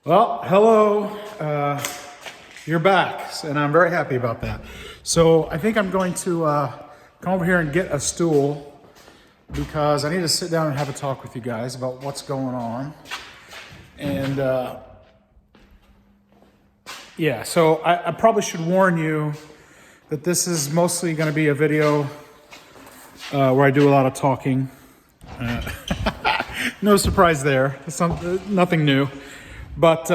Well, hello. You're back, and I'm very happy about that. So I think I'm going to come over here and get a stool because I need to sit down and have a talk with you guys about what's going on. And yeah, so I probably should warn you that this is mostly going to be a video where I do a lot of talking. No surprise there. It's nothing new. But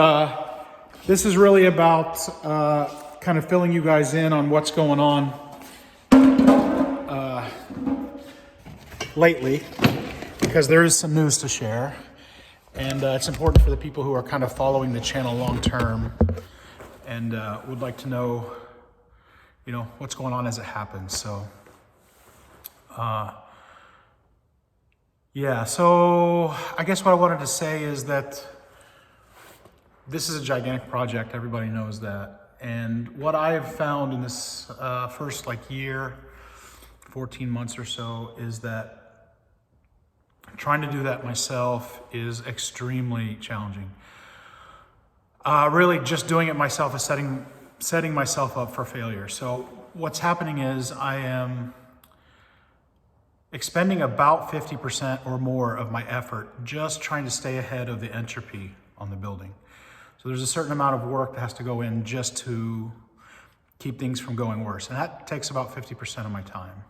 this is really about kind of filling you guys in on what's going on lately, because there is some news to share. And it's important for the people who are kind of following the channel long term and would like to know, what's going on as it happens. So, yeah, so I guess what I wanted to say is that this is a gigantic project, everybody knows that. And what I have found in this first year, 14 months or so, is that trying to do that myself is extremely challenging. Really just doing it myself is setting myself up for failure. So what's happening is I am expending about 50% or more of my effort just trying to stay ahead of the entropy on the building. So there's a certain amount of work that has to go in just to keep things from going worse. And that takes about 50% of my time.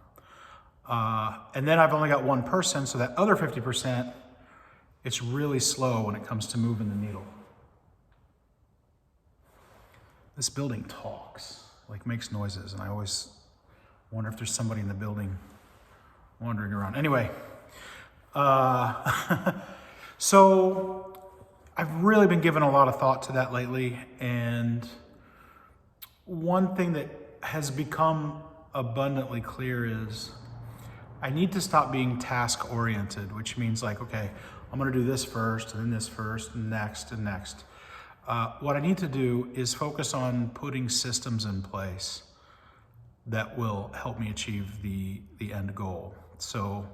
And then I've only got one person, so that other 50%, it's really slow when it comes to moving the needle. This building talks, makes noises, and I always wonder if there's somebody in the building wandering around. Anyway, so I've really been giving a lot of thought to that lately, and one thing that has become abundantly clear is I need to stop being task-oriented, which means okay, I'm gonna do this first, and then this first, and next, and next. What I need to do is focus on putting systems in place that will help me achieve the end goal. So,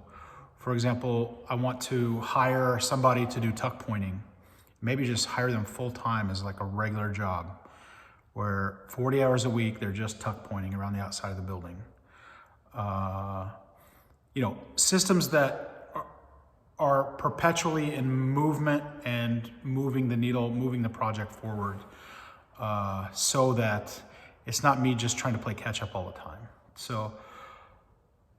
for example, I want to hire somebody to do tuck pointing. Maybe just hire them full-time as a regular job where 40 hours a week, they're just tuck pointing around the outside of the building. Systems that are perpetually in movement and moving the needle, moving the project forward, so that it's not me just trying to play catch up all the time. So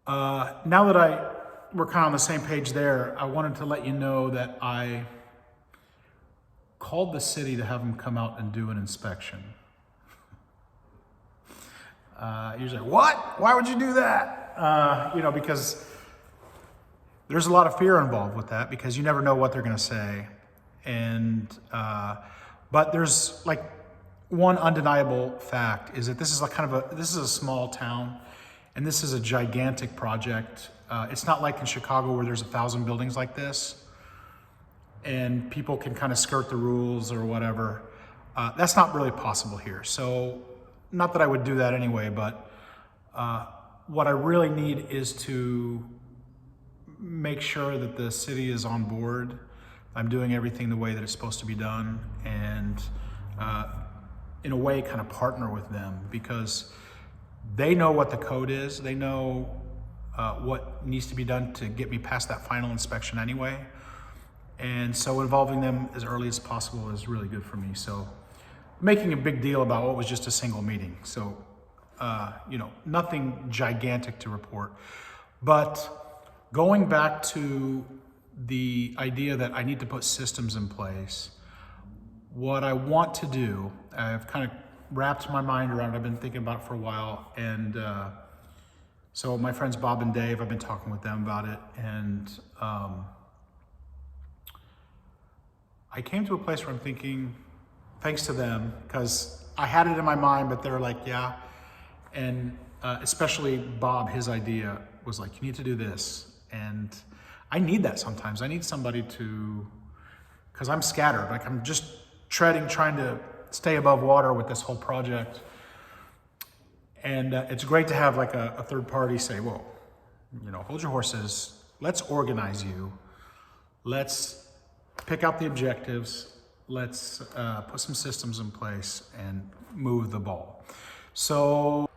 now that we're kind of on the same page there, I wanted to let you know that I called the city to have them come out and do an inspection. You're like, what? Why would you do that? Because there's a lot of fear involved with that, because you never know what they're going to say. And, but there's one undeniable fact is that this is this is a small town, and this is a gigantic project. It's not like in Chicago where there's 1,000 buildings like this, and people can kind of skirt the rules or whatever. That's not really possible here. So, not that I would do that anyway, but what I really need is to make sure that the city is on board. I'm doing everything the way that it's supposed to be done, and in a way kind of partner with them, because they know what the code is. They know what needs to be done to get me past that final inspection anyway. And so involving them as early as possible is really good for me. So making a big deal about what was just a single meeting. So, nothing gigantic to report. But going back to the idea that I need to put systems in place, what I want to do, I've kind of wrapped my mind around it. I've been thinking about it for a while. And so my friends Bob and Dave, I've been talking with them about it. And I came to a place where I'm thinking, thanks to them, because I had it in my mind, but they're like, yeah. And especially Bob, his idea was you need to do this. And I need that sometimes. I need somebody because I'm scattered. I'm just trying to stay above water with this whole project. And it's great to have a third party say, whoa, hold your horses. Let's organize you. Let's pick out the objectives, let's put some systems in place and move the ball. So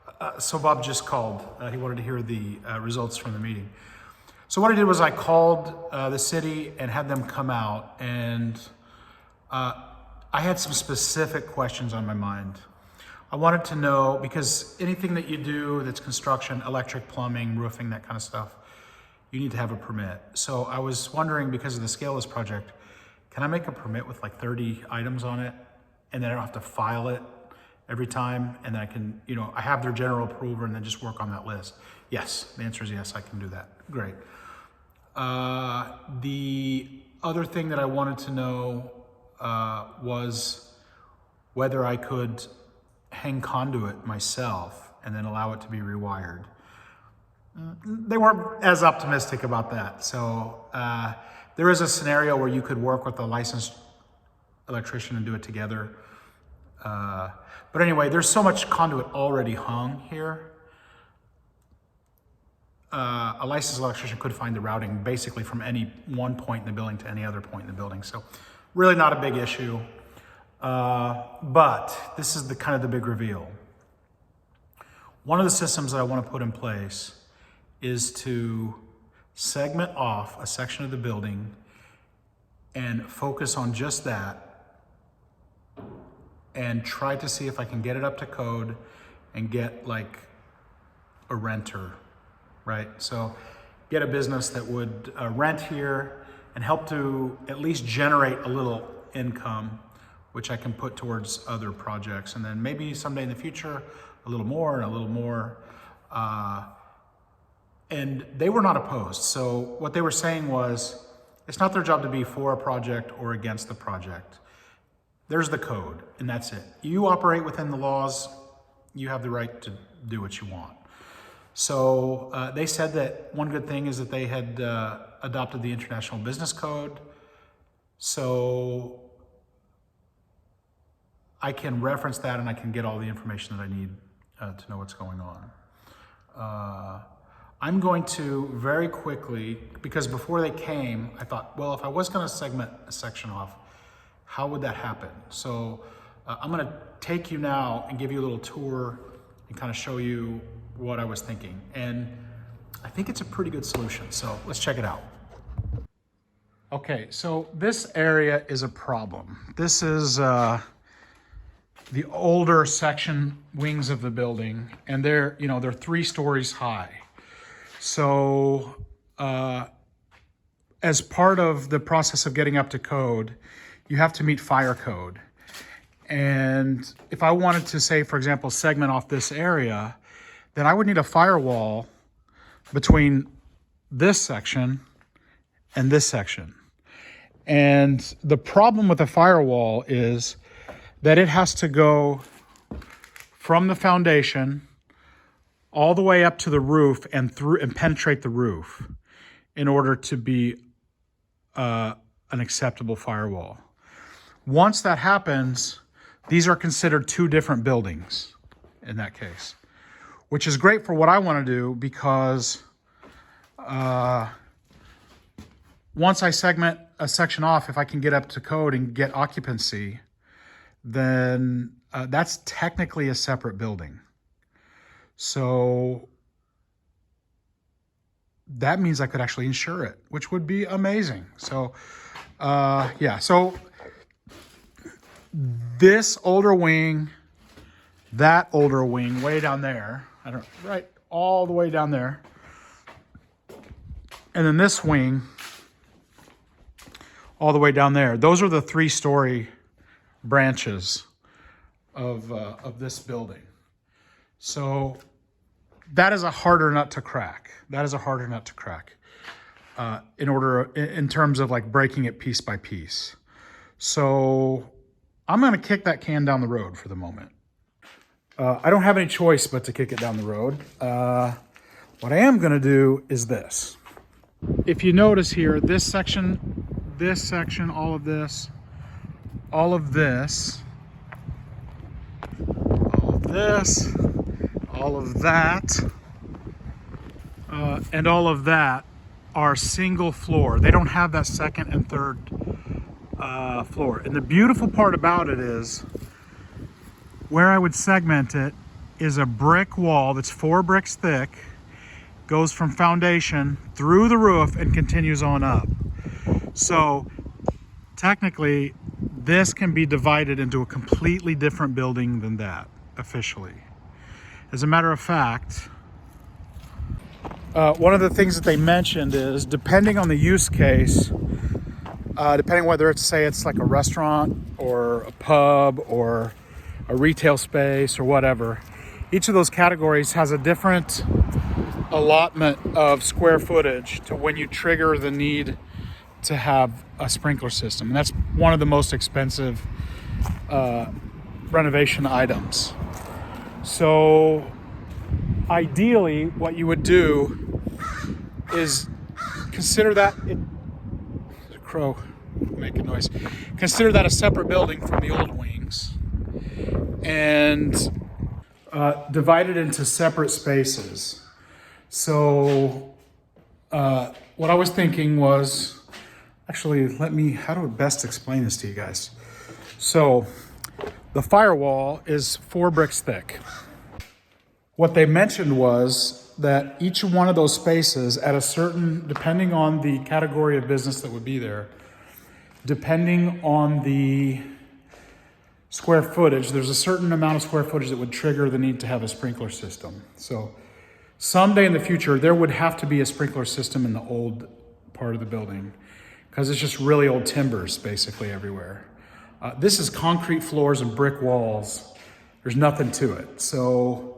Bob just called. He wanted to hear the results from the meeting. So what I did was I called the city and had them come out, and I had some specific questions on my mind. I wanted to know, because anything that you do that's construction, electric, plumbing, roofing, that kind of stuff, you need to have a permit. So I was wondering, because of the scale of this project, can I make a permit with like 30 items on it, and then I don't have to file it every time, and then I can, I have their general approval and then just work on that list? Yes, the answer is yes, I can do that. Great. The other thing that I wanted to know was whether I could hang conduit myself and then allow it to be rewired. They weren't as optimistic about that. So there is a scenario where you could work with a licensed electrician and do it together. But anyway, there's so much conduit already hung here. A licensed electrician could find the routing basically from any one point in the building to any other point in the building. So really not a big issue. But this is the kind of the big reveal. One of the systems that I want to put in place is to segment off a section of the building and focus on just that and try to see if I can get it up to code and get like a renter, right? So get a business that would rent here and help to at least generate a little income, which I can put towards other projects. And then maybe someday in the future, a little more and a little more. And they were not opposed. So what they were saying was, it's not their job to be for a project or against the project. There's the code, and that's it. You operate within the laws. You have the right to do what you want. So they said that one good thing is that they had adopted the International Business Code. So I can reference that and I can get all the information that I need to know what's going on. I'm going to very quickly, because before they came, I thought, well, if I was going to segment a section off, how would that happen? So I'm going to take you now and give you a little tour and kind of show you what I was thinking. And I think it's a pretty good solution. So let's check it out. Okay, so this area is a problem. This is the older section wings of the building, and they're 3 stories high. So as part of the process of getting up to code, you have to meet fire code. And if I wanted to say, for example, segment off this area, then I would need a firewall between this section and this section. And the problem with a firewall is that it has to go from the foundation all the way up to the roof and through and penetrate the roof in order to be an acceptable firewall. Once that happens, these are considered 2 different buildings in that case, which is great for what I want to do, because once I segment a section off, if I can get up to code and get occupancy, then that's technically a separate building. So that means I could actually insure it, which would be amazing. So yeah, so this older wing, that older wing way down there, right all the way down there, and then this wing all the way down there. Those are the 3-story branches of this building. So that is a harder nut to crack. That is a harder nut to crack in terms of like breaking it piece by piece. So I'm going to kick that can down the road for the moment. I don't have any choice but to kick it down the road. What I am going to do is this. If you notice here, this section, all of this, all of this, all of this, all of that, and all of that are single floor. They don't have that second and third floor. And the beautiful part about it is where I would segment it is a brick wall that's 4 bricks thick, goes from foundation through the roof and continues on up. So technically this can be divided into a completely different building than that officially. As a matter of fact, one of the things that they mentioned is depending on the use case, depending whether it's, say it's like a restaurant or a pub or a retail space or whatever, each of those categories has a different allotment of square footage to when you trigger the need to have a sprinkler system. And that's one of the most expensive renovation items. So ideally what you would do is consider that there's a crow making noise. Consider that a separate building from the old wings and divide it into separate spaces. So what I was thinking was, actually, how do I best explain this to you guys? So the firewall is 4 bricks thick. What they mentioned was that each one of those spaces at a certain, depending on the category of business that would be there, depending on the square footage, there's a certain amount of square footage that would trigger the need to have a sprinkler system. So someday in the future, there would have to be a sprinkler system in the old part of the building because it's just really old timbers basically everywhere. This is concrete floors and brick walls. There's nothing to it. So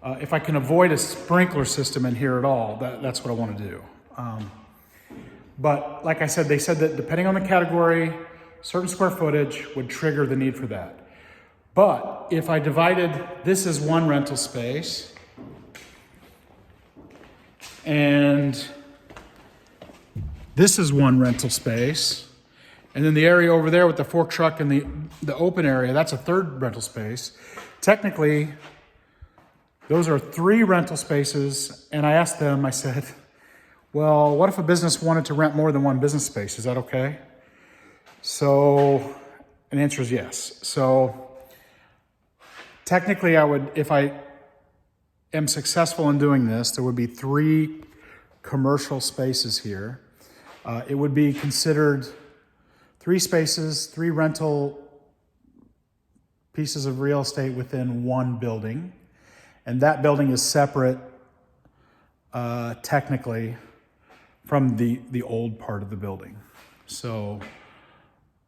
if I can avoid a sprinkler system in here at all, that's what I want to do. But like I said, they said that depending on the category, certain square footage would trigger the need for that. But if I divided, this is one rental space, and this is one rental space, and then the area over there with the fork truck and the open area, that's a third rental space. Technically, those are 3 rental spaces, and I asked them, I said, well, what if a business wanted to rent more than one business space? Is that okay? So, an answer is yes. So, technically I would, if I am successful in doing this, there would be 3 commercial spaces here. It would be considered 3 spaces, 3 rental pieces of real estate within one building. And that building is separate, technically, from the old part of the building. So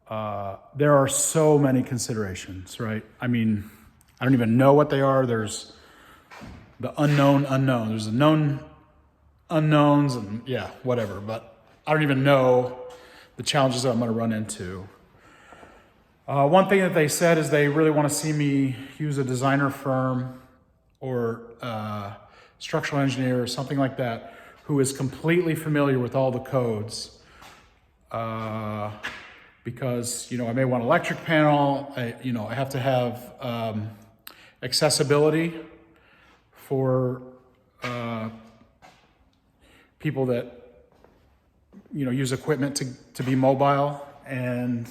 there are so many considerations, right? I mean, I don't even know what they are. There's the unknown unknown. There's the known unknowns and yeah, whatever. But I don't even know the challenges that I'm going to run into. One thing that they said is they really want to see me use a designer firm or structural engineer or something like that who is completely familiar with all the codes. Because, I may want an electric panel, I have to have accessibility for people that, use equipment to be mobile. And,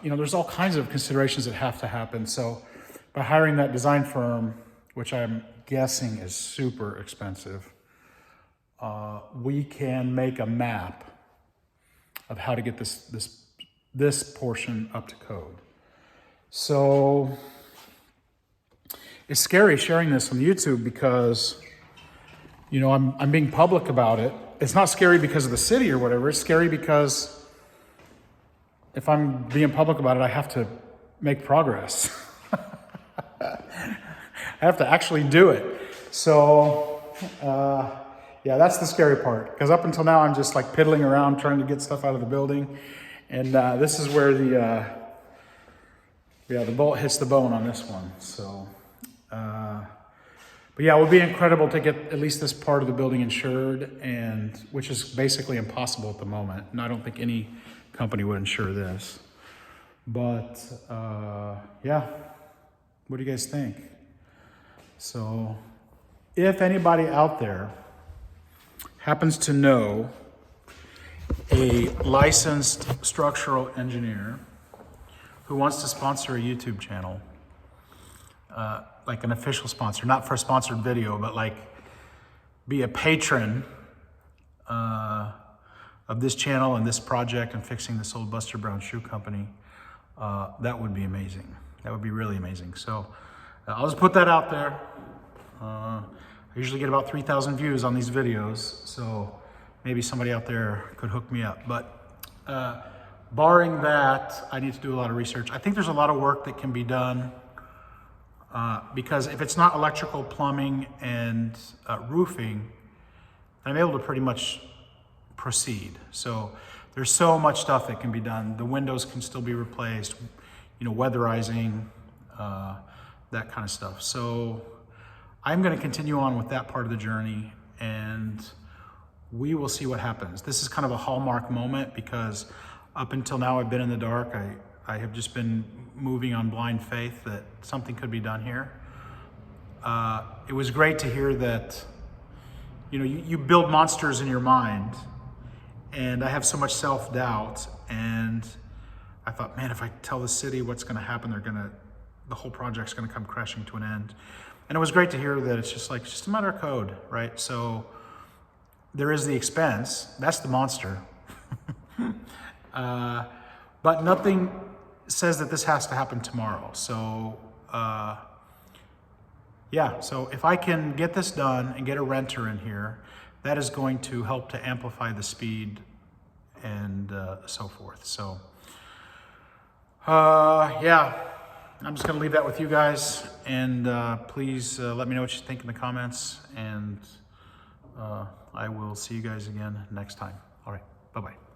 there's all kinds of considerations that have to happen. So by hiring that design firm, which I'm guessing is super expensive, we can make a map of how to get this portion up to code. So it's scary sharing this on YouTube because, I'm being public about it. It's not scary because of the city or whatever. It's scary because if I'm being public about it, I have to make progress. I have to actually do it. So, yeah, that's the scary part. Because up until now, I'm just like piddling around trying to get stuff out of the building. And this is where the bullet hits the bone on this one. So, but yeah, it would be incredible to get at least this part of the building insured, and which is basically impossible at the moment. And I don't think any company would insure this. But yeah, what do you guys think? So if anybody out there happens to know a licensed structural engineer who wants to sponsor a YouTube channel, like an official sponsor, not for a sponsored video, but like be a patron of this channel and this project and fixing this old Buster Brown shoe company, that would be amazing. That would be really amazing. So I'll just put that out there. I usually get about 3,000 views on these videos, so maybe somebody out there could hook me up. But barring that, I need to do a lot of research. I think there's a lot of work that can be done because if it's not electrical, plumbing, and roofing, I'm able to pretty much proceed. So there's so much stuff that can be done. The windows can still be replaced, you know, weatherizing, that kind of stuff. So I'm going to continue on with that part of the journey, and we will see what happens. This is kind of a hallmark moment because up until now I've been in the dark. I have just been moving on blind faith that something could be done here. It was great to hear that, you know, you build monsters in your mind, and I have so much self-doubt, and I thought, man, if I tell the city what's going to happen, the whole project's going to come crashing to an end. And it was great to hear that it's just a matter of code, right? So there is the expense, that's the monster. But nothing says that this has to happen tomorrow. So yeah, so if I can get this done and get a renter in here, that is going to help to amplify the speed and so forth. So yeah, I'm just gonna leave that with you guys, and please let me know what you think in the comments, and I will see you guys again next time. All right, bye-bye.